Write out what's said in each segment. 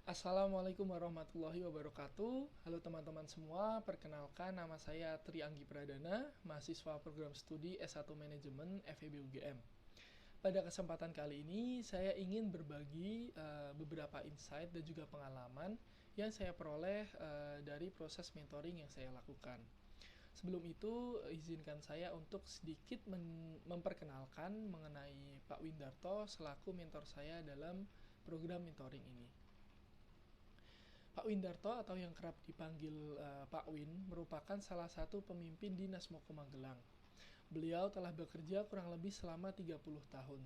Assalamualaikum warahmatullahi wabarakatuh. Halo teman-teman semua, perkenalkan nama saya Tri Anggi Pradana, mahasiswa program studi S1 Manajemen FEB UGM. Pada kesempatan kali ini, saya ingin berbagi beberapa insight dan juga pengalaman yang saya peroleh dari proses mentoring yang saya lakukan. Sebelum itu, izinkan saya untuk sedikit memperkenalkan mengenai Pak Windarto selaku mentor saya dalam program mentoring ini. Pak Windarto atau yang kerap dipanggil Pak Win merupakan salah satu pemimpin di Nasmoko Magelang. Beliau telah bekerja kurang lebih selama 30 tahun.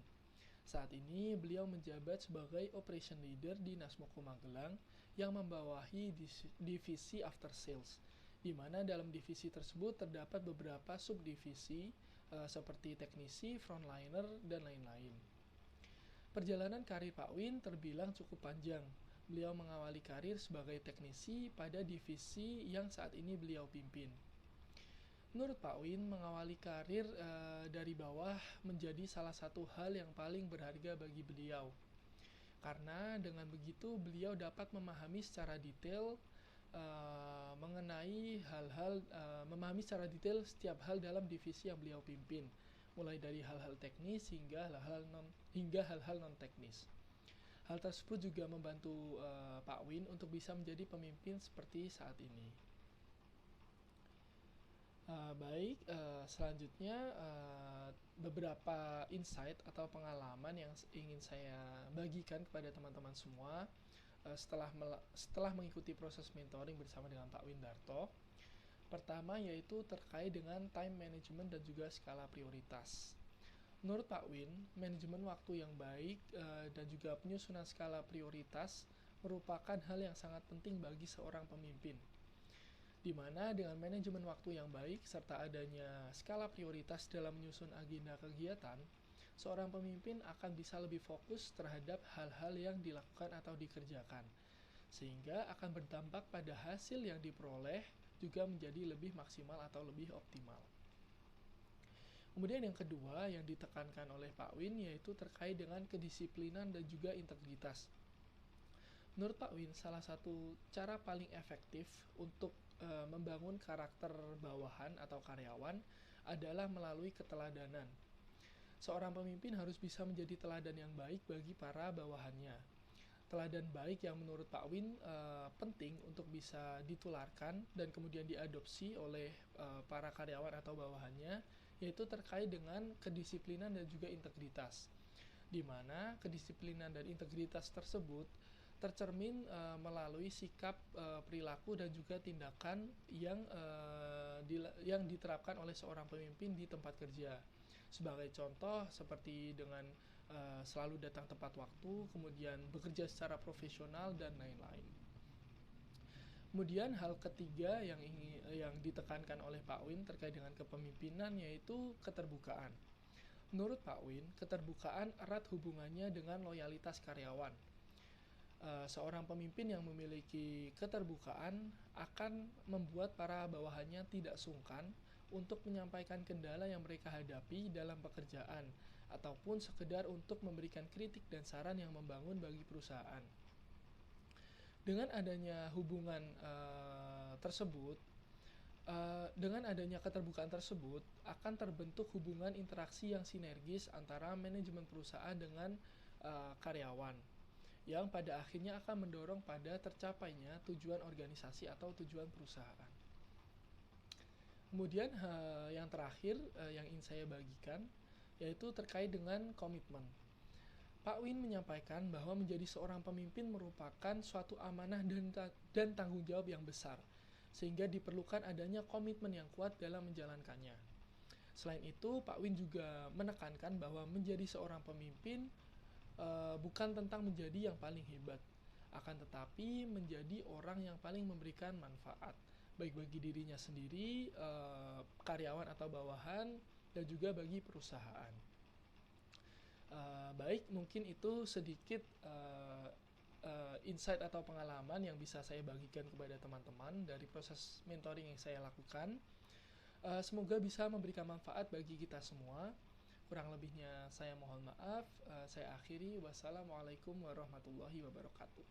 Saat ini beliau menjabat sebagai Operation Leader di Nasmoko Magelang yang membawahi divisi After Sales, di mana dalam divisi tersebut terdapat beberapa subdivisi seperti teknisi, frontliner, dan lain-lain. Perjalanan karir Pak Win terbilang cukup panjang. Beliau mengawali karir sebagai teknisi pada divisi yang saat ini beliau pimpin. Menurut Pak Win, mengawali karir dari bawah menjadi salah satu hal yang paling berharga bagi beliau. Karena dengan begitu beliau dapat memahami secara detail memahami secara detail setiap hal dalam divisi yang beliau pimpin, mulai dari hal-hal teknis hingga hal-hal non teknis. Hal tersebut juga membantu Pak Win untuk bisa menjadi pemimpin seperti saat ini. Selanjutnya beberapa insight atau pengalaman yang ingin saya bagikan kepada teman-teman semua setelah mengikuti proses mentoring bersama dengan Pak Windarto. Pertama yaitu terkait dengan time management dan juga skala prioritas. Menurut Pak Win, manajemen waktu yang baik dan juga penyusunan skala prioritas merupakan hal yang sangat penting bagi seorang pemimpin. Di mana dengan manajemen waktu yang baik serta adanya skala prioritas dalam menyusun agenda kegiatan, seorang pemimpin akan bisa lebih fokus terhadap hal-hal yang dilakukan atau dikerjakan, sehingga akan berdampak pada hasil yang diperoleh juga menjadi lebih maksimal atau lebih optimal. Kemudian yang kedua yang ditekankan oleh Pak Win yaitu terkait dengan kedisiplinan dan juga integritas. Menurut Pak Win, salah satu cara paling efektif untuk membangun karakter bawahan atau karyawan adalah melalui keteladanan. Seorang pemimpin harus bisa menjadi teladan yang baik bagi para bawahannya. Teladan baik yang menurut Pak Win penting untuk bisa ditularkan dan kemudian diadopsi oleh para karyawan atau bawahannya, yaitu terkait dengan kedisiplinan dan juga integritas, di mana kedisiplinan dan integritas tersebut tercermin melalui sikap, perilaku dan juga tindakan yang diterapkan oleh seorang pemimpin di tempat kerja. Sebagai contoh seperti dengan selalu datang tepat waktu, kemudian bekerja secara profesional dan lain-lain. Kemudian hal ketiga yang ditekankan oleh Pak Win terkait dengan kepemimpinan yaitu keterbukaan. Menurut Pak Win, keterbukaan erat hubungannya dengan loyalitas karyawan. Seorang pemimpin yang memiliki keterbukaan akan membuat para bawahannya tidak sungkan untuk menyampaikan kendala yang mereka hadapi dalam pekerjaan ataupun sekedar untuk memberikan kritik dan saran yang membangun bagi perusahaan. Dengan adanya hubungan dengan adanya keterbukaan tersebut akan terbentuk hubungan interaksi yang sinergis antara manajemen perusahaan dengan karyawan, yang pada akhirnya akan mendorong pada tercapainya tujuan organisasi atau tujuan perusahaan. Kemudian yang terakhir yang ingin saya bagikan yaitu terkait dengan komitmen. Pak Win menyampaikan bahwa menjadi seorang pemimpin merupakan suatu amanah dan tanggung jawab yang besar, sehingga diperlukan adanya komitmen yang kuat dalam menjalankannya. Selain itu, Pak Win juga menekankan bahwa menjadi seorang pemimpin bukan tentang menjadi yang paling hebat, akan tetapi menjadi orang yang paling memberikan manfaat, baik bagi dirinya sendiri, karyawan atau bawahan, dan juga bagi perusahaan. Baik, mungkin itu sedikit insight atau pengalaman yang bisa saya bagikan kepada teman-teman dari proses mentoring yang saya lakukan. Semoga bisa memberikan manfaat bagi kita semua. Kurang lebihnya saya mohon maaf. Saya akhiri. Wassalamualaikum warahmatullahi wabarakatuh.